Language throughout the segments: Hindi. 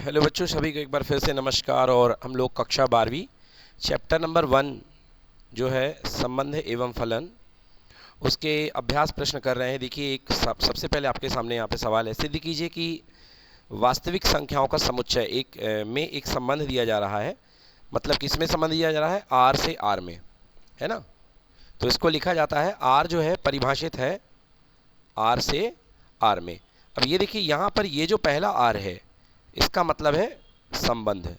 हेलो बच्चों, सभी को एक बार फिर से नमस्कार। और हम लोग कक्षा 12वीं चैप्टर नंबर 1 जो है संबंध एवं फलन, उसके अभ्यास प्रश्न कर रहे हैं। देखिए, एक सबसे पहले आपके सामने यहाँ पे सवाल है। सिद्ध कीजिए कि वास्तविक संख्याओं का समुच्चय में एक संबंध दिया जा रहा है। मतलब किसमें संबंध दिया जा रहा है? आर से आर में, है ना। तो इसको लिखा जाता है, आर जो है परिभाषित है आर से आर में। अब ये देखिए, यहाँ पर ये जो पहला आर है इसका मतलब है संबंध,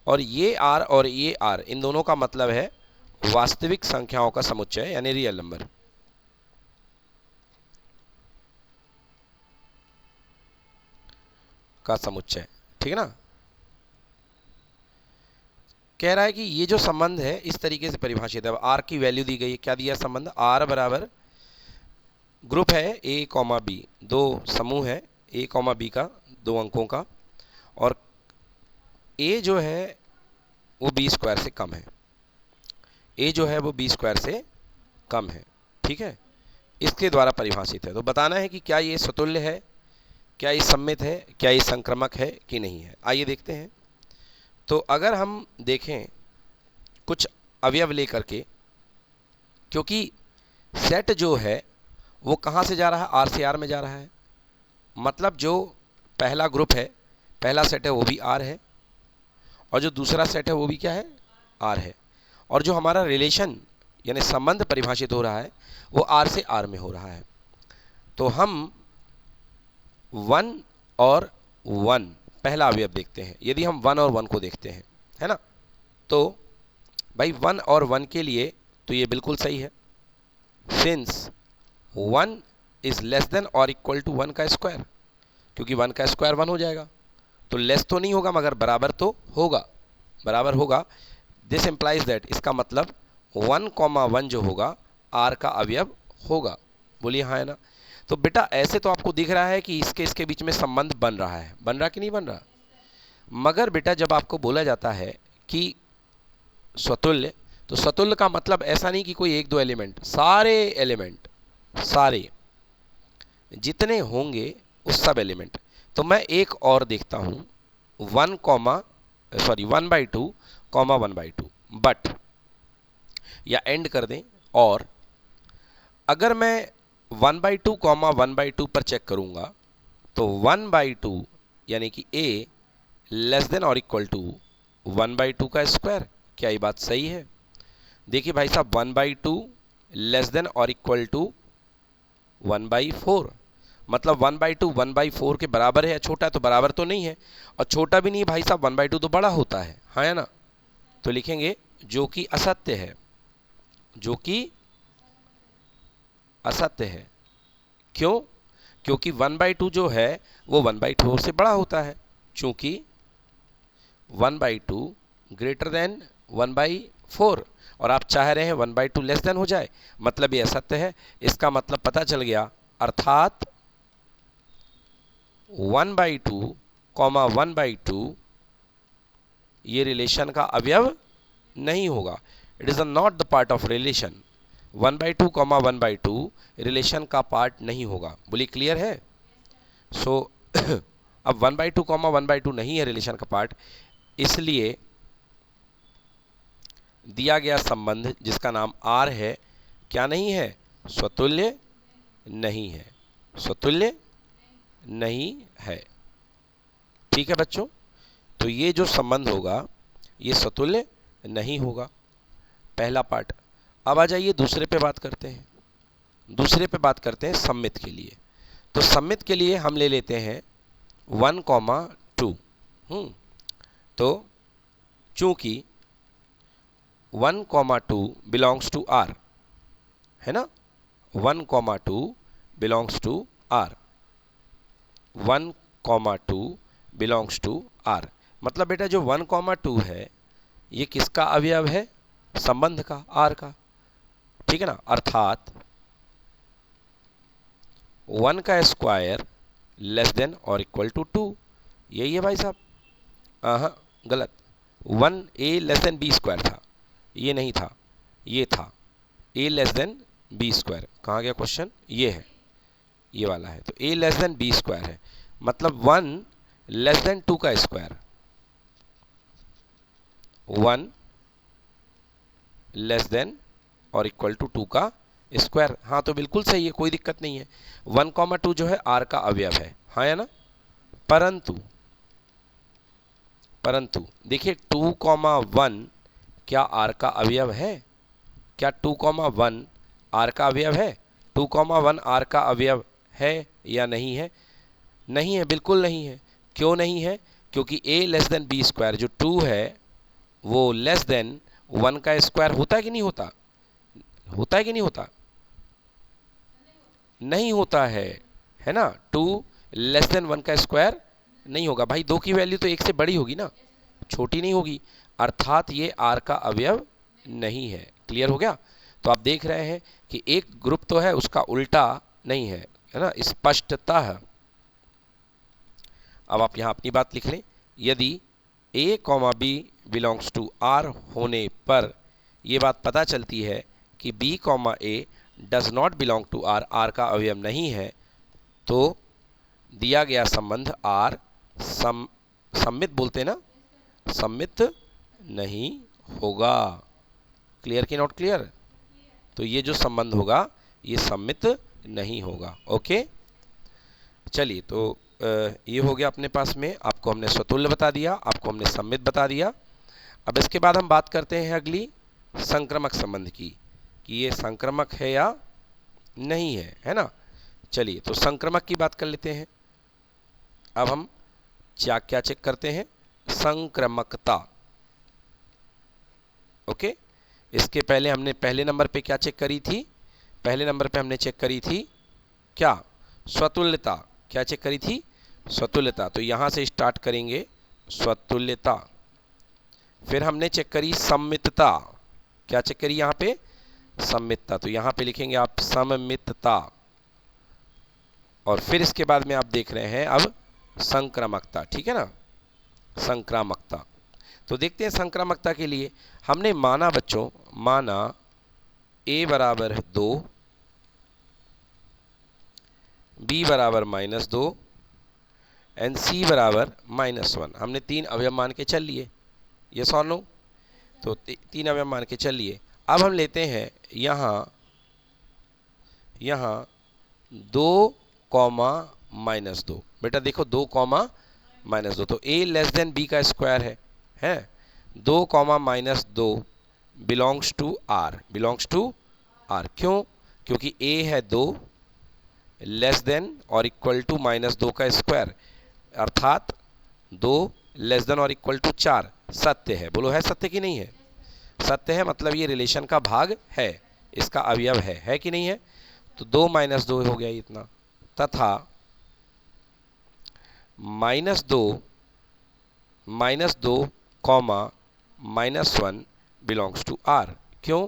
और ये आर और ये आर, इन दोनों का मतलब है वास्तविक संख्याओं का समुच्चय यानी रियल नंबर। का समुच्चय, ठीक है ना। कह रहा है कि ये जो संबंध है इस तरीके से परिभाषित है। अब आर की वैल्यू दी गई है, क्या दिया संबंध? आर बराबर ग्रुप है ए कॉमा बी, दो समूह है ए कॉमा बी का, 2 अंकों का, और ए जो है वो बी स्क्वायर से कम है। ए जो है वो बी स्क्वायर से कम है, ठीक है। इसके द्वारा परिभाषित है। तो बताना है कि क्या ये स्वतुल्य है, क्या ये सममित है, क्या ये संक्रमक है कि नहीं है। आइए देखते हैं। तो अगर हम देखें कुछ अवयव लेकर के, क्योंकि सेट जो है वो कहाँ से जा रहा है? आर से आर में जा रहा है। मतलब जो पहला ग्रुप है, पहला सेट है वो भी आर है, और जो दूसरा सेट है वो भी क्या है? आर है। और जो हमारा रिलेशन यानी संबंध परिभाषित हो रहा है वो आर से आर में हो रहा है। तो हम 1 और 1 पहला अवयव देखते हैं। यदि हम 1 और 1 को देखते हैं, है ना, तो भाई 1 और 1 के लिए तो ये बिल्कुल सही है। सिंस 1 इज लेस देन और इक्वल टू 1 का स्क्वायर, क्योंकि 1 का स्क्वायर 1 हो जाएगा। तो लेस तो नहीं होगा मगर बराबर तो होगा, बराबर होगा। दिस इम्प्लाइज दैट, इसका मतलब 1,1 जो होगा आर का अवयव होगा। बोलिए हाँ है ना। तो बेटा ऐसे तो आपको दिख रहा है कि इसके बीच में संबंध बन रहा है, बन रहा कि नहीं बन रहा। मगर बेटा जब आपको बोला जाता है कि स्वतुल्य, तो स्वतुल्य का मतलब ऐसा नहीं कि कोई एक दो एलिमेंट, सारे एलिमेंट, सारे जितने होंगे उस सब एलिमेंट। तो मैं एक और देखता हूं 1/2 कॉमा 1/2, बट या एंड कर दें। और अगर मैं 1/2 कॉमा 1/2 पर चेक करूंगा तो 1/2 यानी कि a लेस देन और इक्वल टू 1/2 का स्क्वायर। क्या ये बात सही है? देखिए भाई साहब, 1/2 लेस देन और इक्वल टू 1/4, मतलब 1/2 1/4 के बराबर है या छोटा है? तो बराबर तो नहीं है, और छोटा भी नहीं भाई साहब, 1/2 तो बड़ा होता है, हाँ है ना। तो लिखेंगे जो कि असत्य है, जो कि असत्य है। क्यों? क्योंकि 1/2 जो है वो 1/4 से बड़ा होता है, चूंकि 1/2 ग्रेटर देन 1/4, और आप चाह रहे हैं 1/2 लेस देन हो जाए, मतलब ये असत्य है। इसका मतलब पता चल गया, अर्थात 1/2 कॉमा 1/2 ये रिलेशन का अवयव नहीं होगा। It is not the part of relation. 1/2 comma 1/2 relation का पार्ट नहीं होगा। बोलिए क्लियर है? सो अब 1/2 कॉमा 1/2 नहीं है रिलेशन का पार्ट, इसलिए दिया गया संबंध जिसका नाम आर है क्या नहीं है? स्वतुल्य नहीं है, स्वतुल्य नहीं है। ठीक है बच्चों, तो ये जो संबंध होगा ये स्वतुल्य नहीं होगा, पहला पार्ट। अब आ जाइए दूसरे पे बात करते हैं। दूसरे पे बात करते हैं सममित के लिए। तो सममित के लिए हम ले लेते हैं 1,2। तो चूंकि 1,2 बिलोंग्स टू आर, है ना, 1,2 belongs to R, 1,2 belongs to R. मतलब बेटा जो 1,2 है ये किसका अवयव है? संबंध का, आर का, ठीक है ना। अर्थात 1 का स्क्वायर लेस देन और इक्वल टू 2, यही है भाई साहब। हाँ गलत, 1 a less than B square था, ये नहीं था, ये था a less than B square. कहाँ गया क्वेश्चन? ये है, ये वाला है। तो a less than B square है, मतलब 1 लेस देन 2 का स्क्वायर, 1 लेस देन और इक्वल टू 2 का स्क्वायर। हाँ तो बिल्कुल सही है, कोई दिक्कत नहीं है। 1,2 जो है आर का अवयव है, हाँ या ना। परंतु देखिए 2,1 क्या आर का अवयव है? क्या 2,1 आर का अवयव है? 2,1 आर का अवयव है या नहीं है? नहीं है, बिल्कुल नहीं है। क्यों नहीं है? क्योंकि a less than B square जो 2 है वो लेस देन 1 का स्क्वायर होता है कि नहीं होता? होता है कि नहीं होता? नहीं होता है ना। 2 लेस देन 1 का स्क्वायर नहीं होगा भाई, 2 की वैल्यू तो 1 से बड़ी होगी ना, छोटी नहीं होगी, अर्थात ये आर का अवयव नहीं है। क्लियर हो गया? तो आप देख रहे हैं कि एक ग्रुप तो है उसका उल्टा नहीं है ना, स्पष्टतः। अब आप यहां अपनी बात लिख लें, यदि a, b belongs to r होने पर यह बात पता चलती है कि b, a does not belong to r, r का अवयव नहीं है, तो दिया गया संबंध r सम्मित बोलते ना, सम्मित नहीं होगा। क्लियर कि नॉट क्लियर? तो ये जो संबंध होगा ये सम्मित नहीं होगा। ओके, चलिए तो ये हो गया अपने पास में, आपको हमने स्वतुल्य बता दिया, आपको हमने सम्मित बता दिया। अब इसके बाद हम बात करते हैं अगली संक्रमक संबंध की, कि ये संक्रमक है या नहीं है ना। चलिए तो संक्रमक की बात कर लेते हैं। अब हम क्या चेक करते हैं? संक्रमकता। ओके, इसके पहले हमने पहले नंबर पे क्या चेक करी थी? पहले नंबर पे हमने चेक करी थी क्या? स्वतुल्यता। क्या चेक करी थी? स्वतुल्यता। तो यहां से स्टार्ट करेंगे, स्वतुल्यता। फिर हमने चेक करी सम्मितता। क्या चेक करी यहां पे? सम्मितता। तो यहां पे लिखेंगे आप सम्मितता। और फिर इसके बाद में आप देख रहे हैं अब संक्रामकता, ठीक है ना, संक्रामकता। तो देखते हैं संक्रामकता के लिए हमने माना बच्चों, माना a बराबर 2, b बराबर -2 एंड c बराबर -1। हमने 3 अवयव मान के चल लिए, यस और नो? तो 3 अवयव मान के चल लिए। अब हम लेते हैं यहाँ 2, -2। बेटा देखो 2, -2, तो a लेस देन b का स्क्वायर है 2, -2 belongs to r, belongs to r। क्यों? क्योंकि a है 2 लेस देन और इक्वल टू -2 का स्क्वायर, अर्थात 2 लेस देन और इक्वल टू 4 सत्य है। बोलो है सत्य कि नहीं है? सत्य है, मतलब ये रिलेशन का भाग है, इसका अवयव है कि नहीं है? तो 2 -2 हो गया इतना, तथा -2, -1 बिलोंग्स टू r। क्यों?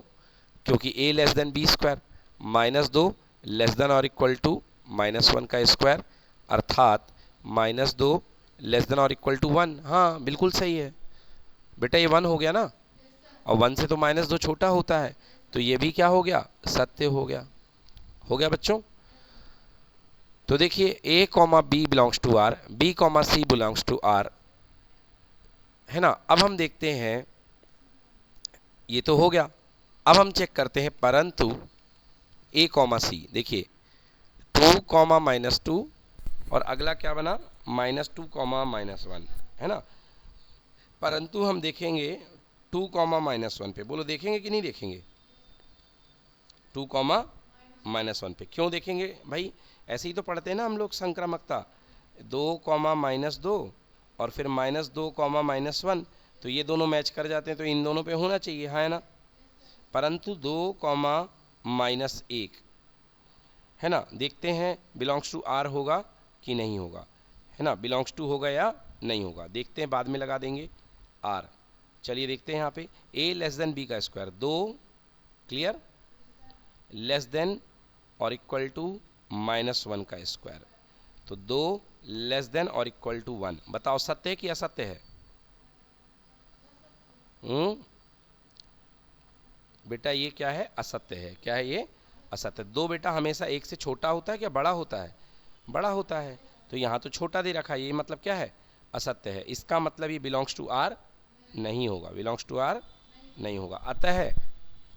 क्योंकि a less than b square, -2 less than और इक्वल टू -1 का स्क्वायर, अर्थात -2 लेस देन और इक्वल टू 1। हाँ बिल्कुल सही है बेटा, ये 1 हो गया ना, और 1 से तो -2 छोटा होता है, तो ये भी क्या हो गया? सत्य हो गया। हो गया बच्चों? तो देखिए a, b belongs to r, b, c belongs to r, है ना। अब हम देखते हैं, ये तो हो गया। अब हम चेक करते हैं परंतु a, c। देखिए 2, -2 और अगला क्या बना? -2, -1, है ना। परंतु हम देखेंगे 2, -1 पे। बोलो देखेंगे कि नहीं देखेंगे? 2, -1 पे क्यों देखेंगे भाई? ऐसे ही तो पढ़ते हैं ना हम लोग संक्रामकता, 2, -2 और फिर -2, -1, तो ये दोनों मैच कर जाते हैं, तो इन दोनों पे होना चाहिए, हाँ है ना। परंतु 2, -1, है ना, देखते हैं बिलोंग्स टू r होगा कि नहीं होगा, है ना, बिलोंग्स टू होगा या नहीं होगा, देखते हैं, बाद में लगा देंगे r। चलिए देखते हैं यहाँ पे a लेस देन b का स्क्वायर, 2 क्लियर लेस देन और इक्वल टू -1 का स्क्वायर, तो 2 लेस देन और इक्वल टू 1। बताओ सत्य है कि असत्य है? बेटा ये क्या है? असत्य है। क्या है ये? असत्य। 2 बेटा हमेशा 1 से छोटा होता है क्या बड़ा होता है? बड़ा होता है, तो यहाँ तो छोटा दे रखा है, ये मतलब क्या है? असत्य है। इसका मतलब ये बिलोंग्स टू आर नहीं होगा, बिलोंग्स टू आर नहीं होगा। अतः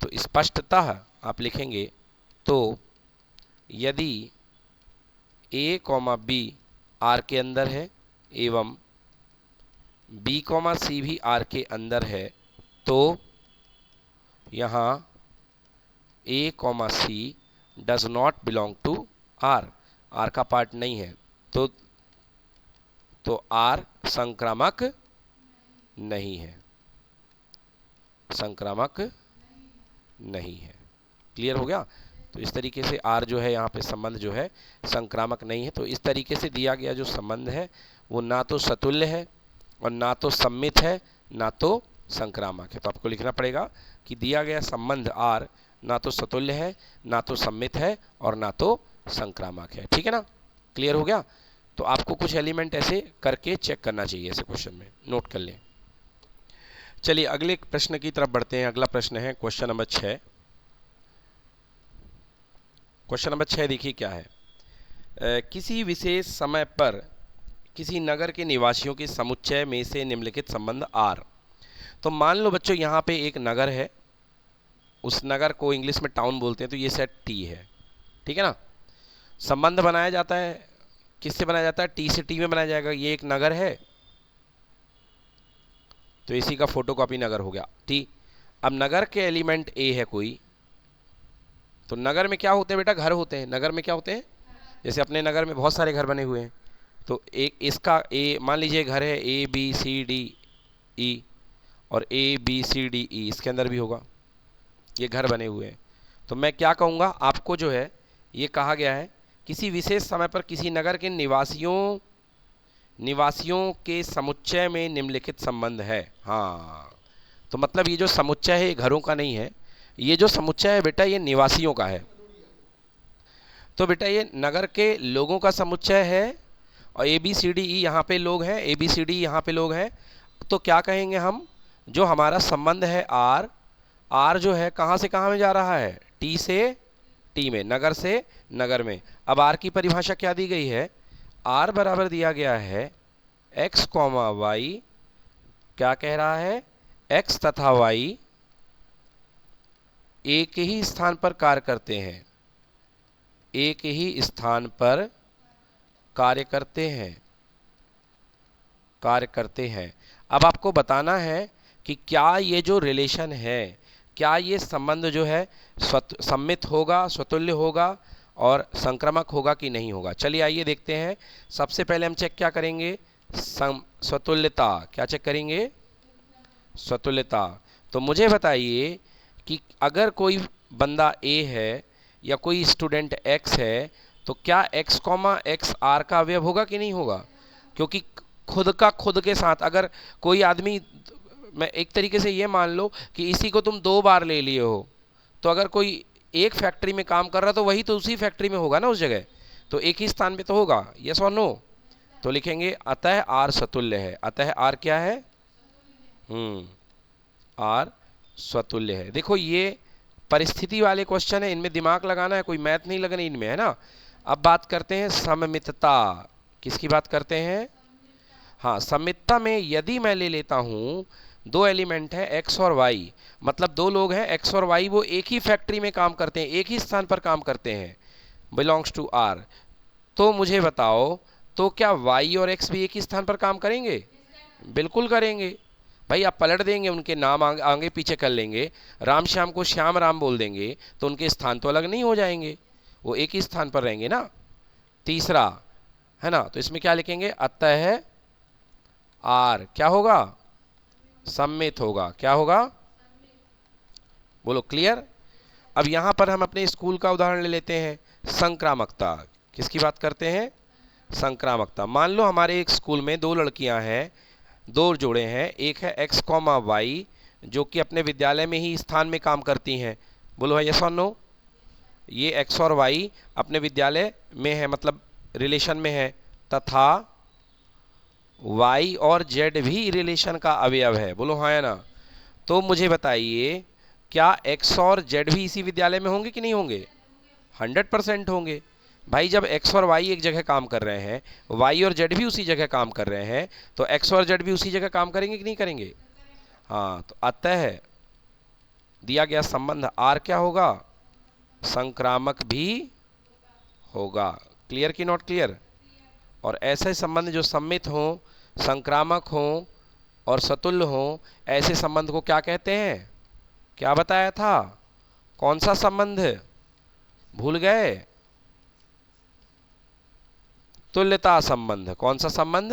तो स्पष्टतः आप लिखेंगे तो यदि ए कॉमा बी आर के अंदर है एवं बी कॉमा सी भी आर के अंदर है तो यहाँ A comma C does not belong to R, R का पार्ट नहीं है, तो आर संक्रामक नहीं है, संक्रामक नहीं है। क्लियर हो गया? तो इस तरीके से आर जो है यहाँ पे संबंध जो है संक्रामक नहीं है। तो इस तरीके से दिया गया जो संबंध है वो ना तो सतुल्य है और ना तो सम्मित है ना तो संक्रामक है। तो आपको लिखना पड़ेगा कि दिया गया संबंध आर ना तो सतुल्य है, ना तो सम्मित है और ना तो संक्रामक है। ठीक है ना? क्लियर हो गया? तो आपको कुछ एलिमेंट ऐसे करके चेक करना चाहिए ऐसे क्वेश्चन में, नोट कर लें। चलिए अगले प्रश्न की तरफ बढ़ते हैं। अगला प्रश्न है क्वेश्चन नंबर 6। क्वेश्चन नंबर 6 देखिए क्या है। किसी विशेष समय पर किसी नगर के निवासियों के समुच्चय में से निम्नलिखित संबंध आर। तो मान लो बच्चों यहाँ पे एक नगर है, उस नगर को इंग्लिश में टाउन बोलते हैं, तो ये सेट टी है। ठीक है ना? संबंध बनाया जाता है, किससे बनाया जाता है? टी से टी में बनाया जाएगा। ये एक नगर है तो इसी का फोटोकॉपी नगर हो गया टी। अब नगर के एलिमेंट ए है कोई, तो नगर में क्या होते हैं बेटा? घर होते हैं। नगर में क्या होते हैं? जैसे अपने नगर में बहुत सारे घर बने हुए हैं, तो एक इसका ए मान लीजिए घर है ए बी सी डी ई, और ए बी सी डी ई इसके अंदर भी होगा, ये घर बने हुए हैं। तो मैं क्या कहूँगा आपको, जो है ये कहा गया है किसी विशेष समय पर किसी नगर के निवासियों के समुच्चय में निम्नलिखित संबंध है। हाँ, तो मतलब ये जो समुच्चय है ये घरों का नहीं है, ये जो समुच्चय है बेटा ये निवासियों का है। तो बेटा ये नगर के लोगों का समुच्चय है और ए बी सी डी ई यहाँ पे लोग हैं, ए बी सी डी यहाँ पे लोग हैं। तो क्या कहेंगे हम, जो हमारा संबंध है आर, आर जो है कहाँ से कहाँ में जा रहा है? टी से टी में, नगर से नगर में। अब आर की परिभाषा क्या दी गई है? आर बराबर दिया गया है एक्स कॉमा वाई, क्या कह रहा है? एक्स तथा वाई एक ही स्थान पर कार्य करते हैं, एक ही स्थान पर कार्य करते हैं, कार्य करते हैं। अब आपको बताना है कि क्या ये जो रिलेशन है, क्या ये संबंध जो है सम्मित होगा, स्वतुल्य होगा और संक्रामक होगा कि नहीं होगा। चलिए आइए देखते हैं। सबसे पहले हम चेक क्या करेंगे? स्वतुल्यता। क्या चेक करेंगे? स्वतुल्यता। तो मुझे बताइए कि अगर कोई बंदा ए है या कोई स्टूडेंट एक्स है, तो क्या एक्स कॉमा एक्स आर का अवयव होगा कि नहीं होगा? क्योंकि खुद का खुद के साथ, अगर कोई आदमी, मैं एक तरीके से ये मान लो कि इसी को तुम 2 बार ले लिए हो, तो अगर कोई एक फैक्ट्री में काम कर रहा तो वही तो उसी फैक्ट्री में होगा ना उस जगह, तो एक ही स्थान पे तो होगा। यस और नो? तो लिखेंगे अतः आर स्वतुल्य है। अतः आर क्या है? आर स्वतुल्य है। देखो ये परिस्थिति वाले क्वेश्चन है, इनमें दिमाग लगाना है, कोई मैथ नहीं लगनी इनमें, है ना? अब बात करते हैं सममितता। किसकी बात करते हैं? हाँ, सममितता में यदि मैं ले लेता हूँ 2 एलिमेंट है एक्स और वाई, मतलब 2 लोग हैं एक्स और वाई, वो एक ही फैक्ट्री में काम करते हैं, एक ही स्थान पर काम करते हैं, बिलोंग्स टू आर। तो मुझे बताओ, तो क्या वाई और एक्स भी एक ही स्थान पर काम करेंगे? बिल्कुल करेंगे भाई। आप पलट देंगे, उनके नाम आगे पीछे कर लेंगे, राम श्याम को श्याम राम बोल देंगे, तो उनके स्थान तो अलग नहीं हो जाएंगे, वो एक ही स्थान पर रहेंगे ना। तीसरा है ना, तो इसमें क्या लिखेंगे? अतः आर क्या होगा? सम्मित होगा। क्या होगा? बोलो क्लियर। अब यहां पर हम अपने स्कूल का उदाहरण ले लेते हैं, संक्रामकता। किसकी बात करते हैं? संक्रामकता। मान लो हमारे एक स्कूल में 2 लड़कियां हैं, 2 जोड़े हैं, एक है एक्स कॉमा वाई जो कि अपने विद्यालय में ही स्थान में काम करती हैं। बोलो है यस और नो? ये एक्स और वाई अपने विद्यालय में है, मतलब रिलेशन में है, तथा y और z भी रिलेशन का अवयव है। बोलो हाँ या ना? तो मुझे बताइए, क्या x और z भी इसी विद्यालय में होंगे कि नहीं होंगे? 100% होंगे। भाई जब x और y एक जगह काम कर रहे हैं, y और z भी उसी जगह काम कर रहे हैं, तो x और z भी उसी जगह काम करेंगे कि नहीं करेंगे? हाँ, तो अतः दिया गया संबंध R क्या होगा? संक्रामक भी होगा। क्लियर कि नॉट क्लियर? और ऐसे संबंध जो सम्मित हों, संक्रामक हों और सतुल्य हों, ऐसे संबंध को क्या कहते हैं? क्या बताया था? कौन सा संबंध? भूल गए? तुल्यता संबंध। कौन सा संबंध?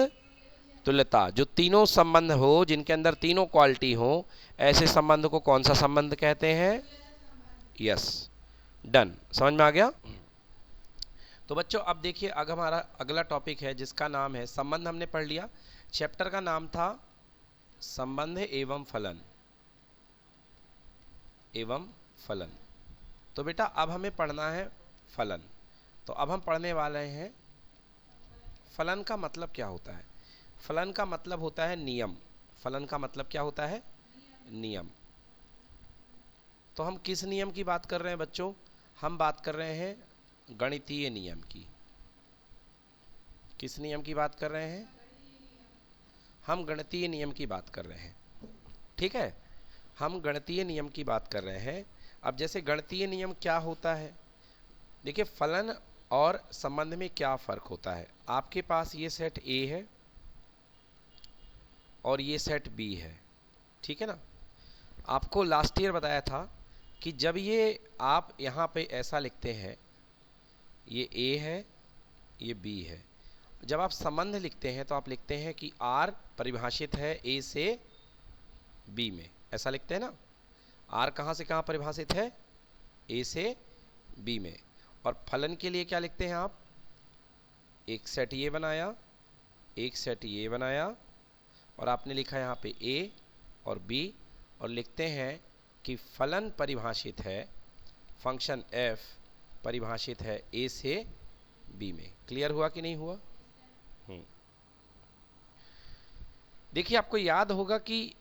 तुल्यता। जो तीनों संबंध हो, जिनके अंदर तीनों क्वालिटी हो, ऐसे संबंध को कौन सा संबंध कहते हैं? Yes, done. समझ में आ गया? तो बच्चों अब देखिए, अब हमारा अगला टॉपिक है जिसका नाम है संबंध। हमने पढ़ लिया। चैप्टर का नाम था संबंध एवं फलन। एवं फलन। तो बेटा अब हमें पढ़ना है फलन। तो अब हम पढ़ने वाले हैं फलन का मतलब क्या होता है। फलन का मतलब होता है नियम। फलन का मतलब क्या होता है? नियम। तो हम किस नियम की बात कर रहे हैं बच्चों? हम बात कर रहे हैं गणितीय नियम की। किस नियम की बात कर रहे हैं? हम गणितीय नियम की बात कर रहे हैं। ठीक है, हम गणितीय नियम की बात कर रहे हैं। अब जैसे गणितीय नियम क्या होता है, देखिए फलन और संबंध में क्या फ़र्क होता है। आपके पास ये सेट ए है और ये सेट बी है, ठीक है ना। आपको लास्ट ईयर बताया था कि जब ये आप यहाँ पे ऐसा लिखते हैं, ये ए है, ये बी है, जब आप संबंध लिखते हैं तो आप लिखते हैं कि आर परिभाषित है ए से बी में, ऐसा लिखते हैं ना। आर कहाँ से कहाँ परिभाषित है? ए से बी में। और फलन के लिए क्या लिखते हैं आप? एक सेट ये बनाया, एक सेट ये बनाया, और आपने लिखा यहाँ पे ए और बी, और लिखते हैं कि फलन परिभाषित है, फंक्शन एफ परिभाषित है ए से बी में। क्लियर हुआ कि नहीं हुआ? देखिए आपको याद होगा कि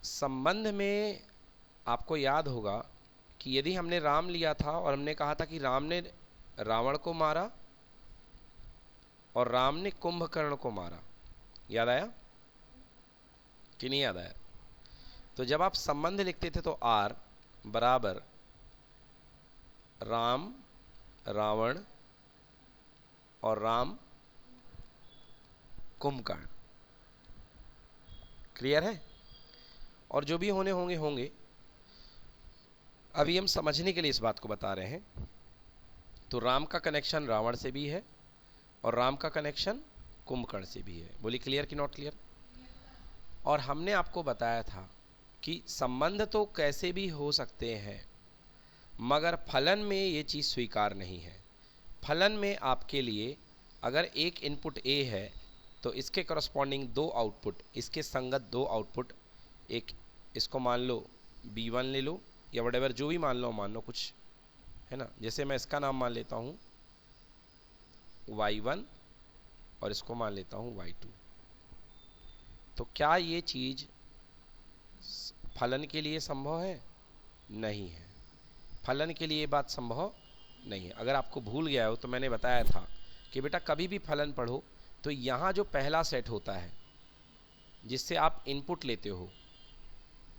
संबंध में, आपको याद होगा कि यदि हमने राम लिया था और हमने कहा था कि राम ने रावण को मारा और राम ने कुंभकर्ण को मारा, याद आया कि नहीं याद आया? तो जब आप संबंध लिखते थे तो आर बराबर राम, रावण और राम कुंभकर्ण। क्लियर है? और जो भी होने होंगे होंगे, अभी हम समझने के लिए इस बात को बता रहे हैं। तो राम का कनेक्शन रावण से भी है और राम का कनेक्शन कुंभकर्ण से भी है। बोली क्लियर कि नॉट क्लियर? और हमने आपको बताया था कि संबंध तो कैसे भी हो सकते हैं, मगर फलन में ये चीज़ स्वीकार नहीं है। फलन में आपके लिए अगर एक इनपुट ए है तो इसके करस्पॉन्डिंग दो आउटपुट, इसके संगत दो आउटपुट, एक इसको मान लो B1 ले लो या वटेवर जो भी मान लो कुछ, है ना। जैसे मैं इसका नाम मान लेता हूँ Y1 और इसको मान लेता हूँ Y2। तो क्या ये चीज़ फलन के लिए संभव है? नहीं है। फलन के लिए ये बात संभव नहीं है। अगर आपको भूल गया हो तो मैंने बताया था कि बेटा कभी भी फलन पढ़ो तो यहाँ जो पहला सेट होता है जिससे आप इनपुट लेते हो,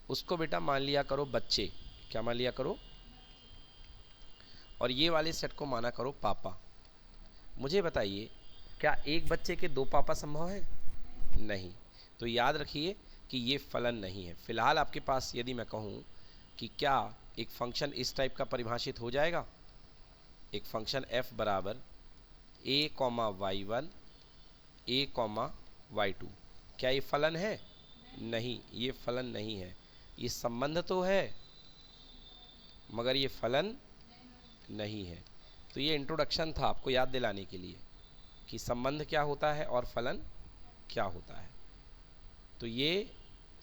उसको बेटा मान लिया करो बच्चे। क्या मान लिया करो? और ये वाले सेट को माना करो पापा। मुझे बताइए, क्या एक बच्चे के दो पापा संभव है? नहीं। तो याद रखिए कि ये फलन नहीं है। फिलहाल आपके पास यदि मैं कहूँ कि क्या एक फंक्शन इस टाइप का परिभाषित हो जाएगा, एक फंक्शन f बराबर a comma y1 a comma y2, क्या ये फलन है? नहीं, ये फलन नहीं है। ये संबंध तो है मगर ये फलन नहीं है। तो ये इंट्रोडक्शन था आपको याद दिलाने के लिए कि संबंध क्या होता है और फलन क्या होता है। तो ये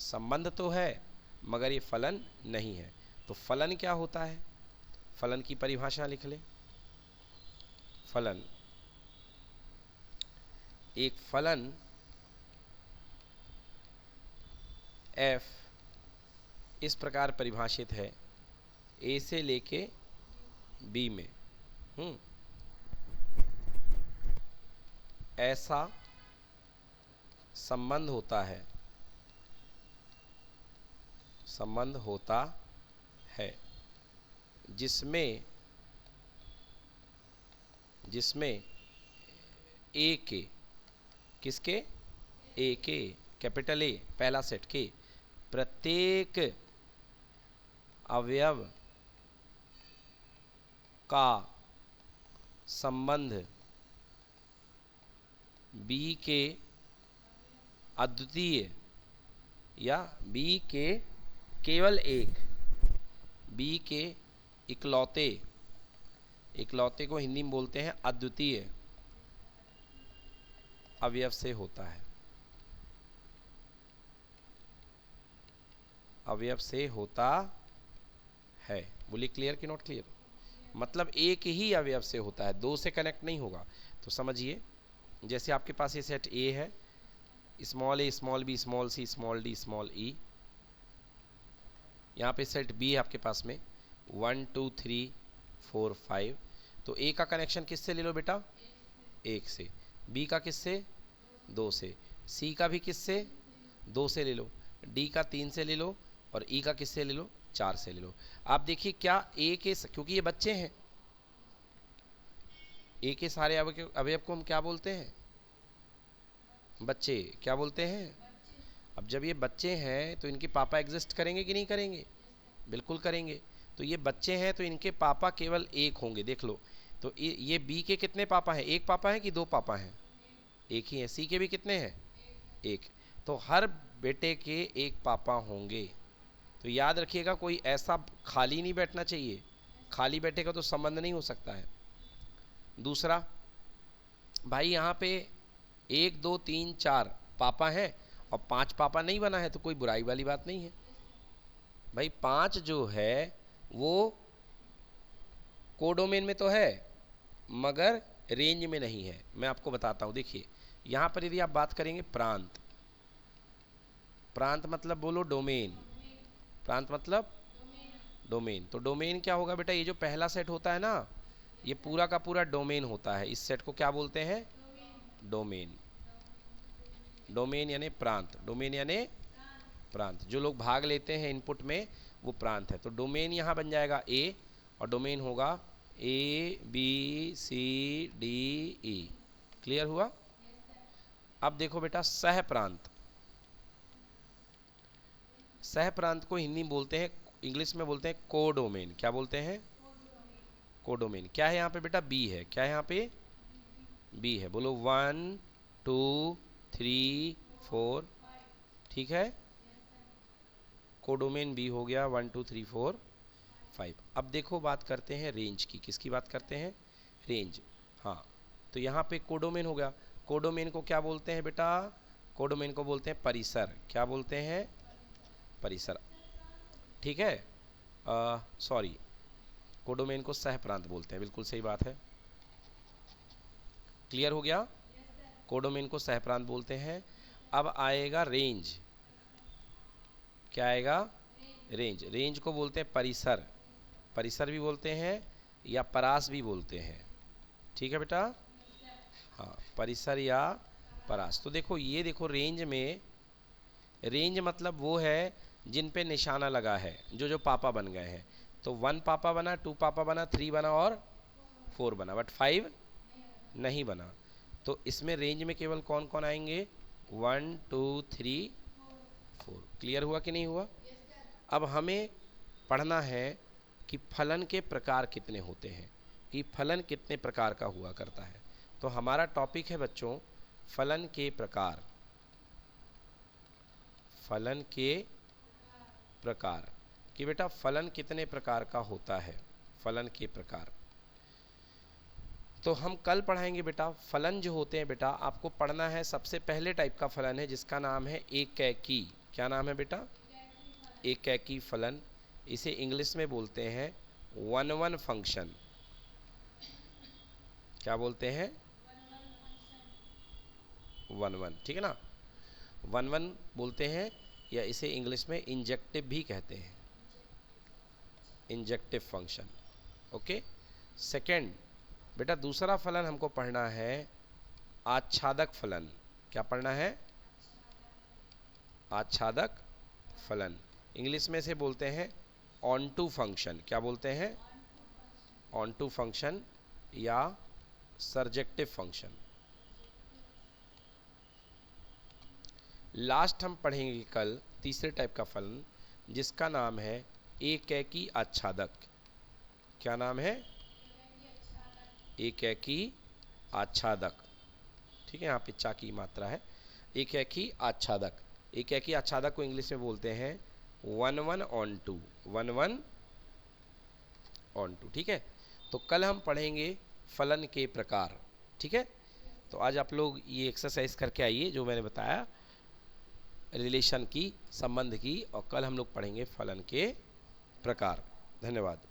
संबंध तो है मगर ये फलन नहीं है। तो फलन क्या होता है? फलन की परिभाषा लिख ले। फलन, एक फलन f इस प्रकार परिभाषित है a से लेके b में। ऐसा संबंध होता है जिसमें ए के, किसके, ए के, कैपिटल ए पहला सेट के प्रत्येक अवयव का संबंध बी के अद्वितीय या बी के केवल एक, बी के इकलौते, इकलौते को हिंदी में बोलते हैं अद्वितीय अवयव से होता है, अवयव से होता है। बोलिए क्लियर कि नॉट क्लियर? मतलब एक ही अवयव से होता है, दो से कनेक्ट नहीं होगा। तो समझिए, जैसे आपके पास ये सेट ए है, स्मॉल ए small B small C small D small ई, यहाँ पे सेट बी है आपके पास में 1 2 3 4 5। तो ए का कनेक्शन किससे ले लो बेटा? एक से। बी का किससे? दो से। सी का भी किससे? दो से ले लो। डी का 3 से ले लो और ई का किससे ले लो? 4 से ले लो। आप देखिए क्या ए के, क्योंकि ये बच्चे हैं, ए के सारे अवयव को हम क्या बोलते हैं? बच्चे। क्या बोलते हैं? अब जब ये बच्चे हैं तो इनके पापा एग्जिस्ट करेंगे कि नहीं करेंगे? बिल्कुल करेंगे। तो ये बच्चे हैं तो इनके पापा केवल एक होंगे। देख लो, तो ये बी के कितने पापा हैं? एक पापा है कि दो पापा हैं? एक ही है। सी के भी कितने हैं? एक। तो हर बेटे के एक पापा होंगे। तो याद रखिएगा, कोई ऐसा खाली नहीं बैठना चाहिए, खाली बैठेगा तो संबंध नहीं हो सकता है। दूसरा, भाई यहाँ पे 1 2 3 4 पापा हैं और 5 पापा नहीं बना है, तो कोई बुराई वाली बात नहीं है। भाई 5 जो है वो कोडोमेन में तो है मगर रेंज में नहीं है। मैं आपको बताता हूँ। देखिए यहाँ पर यदि आप बात करेंगे प्रांत, प्रांत मतलब बोलो डोमेन, प्रांत मतलब डोमेन। तो डोमेन क्या होगा बेटा? ये जो पहला सेट होता है ना, ये पूरा का पूरा डोमेन होता है। इस सेट को क्या बोलते हैं? डोमेन। डोमेन यानी प्रांत, डोमेन यानी प्रांत। जो लोग भाग लेते हैं इनपुट में वो प्रांत है। तो डोमेन यहाँ बन जाएगा ए और डोमेन होगा A B C D E. Clear हुआ? अब देखो बेटा, सह प्रांत, सह प्रांत को हिंदी में बोलते हैं, इंग्लिश में बोलते हैं कोडोमेन। क्या बोलते हैं? कोडोमेन। क्या है यहाँ पे बेटा? बी है। क्या है यहाँ पे? बी है। बोलो 1 2 3 4। ठीक है, कोडोमेन बी हो गया 1 2 3 4 5। अब देखो बात करते हैं रेंज की। किसकी बात करते हैं? रेंज। हाँ, तो यहाँ पे कोडोमेन हो गया। कोडोमेन को क्या बोलते हैं बेटा? कोडोमेन को बोलते हैं परिसर। क्या बोलते हैं? परिसर। ठीक है, सॉरी, कोडोमेन को सह प्रांत बोलते हैं। बिल्कुल सही बात है। क्लियर हो गया? कोडोमेन को सह प्रांत बोलते हैं। अब आएगा रेंज। क्या आएगा? रेंज। रेंज को बोलते हैं परिसर, परिसर भी बोलते हैं या परास भी बोलते हैं। ठीक है बेटा? हाँ, परिसर या परास। तो देखो, ये देखो रेंज में, रेंज मतलब वो है जिन पे निशाना लगा है, जो जो पापा बन गए हैं। तो 1 पापा बना, 2 पापा बना, 3 बना और 4 बना, बट 5 नहीं बना। तो इसमें रेंज में केवल कौन कौन आएंगे? 1 2 3 4। क्लियर हुआ कि नहीं हुआ? अब हमें पढ़ना है कि फलन के प्रकार कितने होते हैं, कि फलन कितने प्रकार का हुआ करता है। तो हमारा टॉपिक है बच्चों फलन के प्रकार। फलन के प्रकार, कि बेटा फलन कितने प्रकार का होता है, फलन के प्रकार। तो हम कल पढ़ाएंगे बेटा फलन जो होते हैं। बेटा आपको पढ़ना है, सबसे पहले टाइप का फलन है जिसका नाम है एकैकी। क्या नाम है बेटा? एकैकी फलन। इसे इंग्लिश में बोलते हैं 1-1 फंक्शन। क्या बोलते हैं? 1-1। ठीक है ना? 1-1 बोलते हैं, या इसे इंग्लिश में इंजेक्टिव भी कहते हैं, इंजेक्टिव फंक्शन। ओके। सेकंड बेटा, दूसरा फलन हमको पढ़ना है आच्छादक फलन। क्या पढ़ना है? आच्छादक फलन। इंग्लिश में से बोलते हैं ऑनटू फंक्शन। क्या बोलते हैं? ऑनटू फंक्शन या सर्जेक्टिव फंक्शन। लास्ट हम पढ़ेंगे कल तीसरे टाइप का फलन जिसका नाम है एकैकी आच्छादक। क्या नाम है? एकैकी आच्छादक। ठीक है, यहाँ पे चा की मात्रा है। एकैकी आच्छादक। एकैकी आच्छादक को इंग्लिश में बोलते हैं 1 1 ऑन टू। 1 1 on to. ठीक है, तो कल हम पढ़ेंगे फलन के प्रकार। ठीक है, तो आज आप लोग ये एक्सरसाइज करके आइए जो मैंने बताया रिलेशन की, संबंध की, और कल हम लोग पढ़ेंगे फलन के प्रकार। धन्यवाद।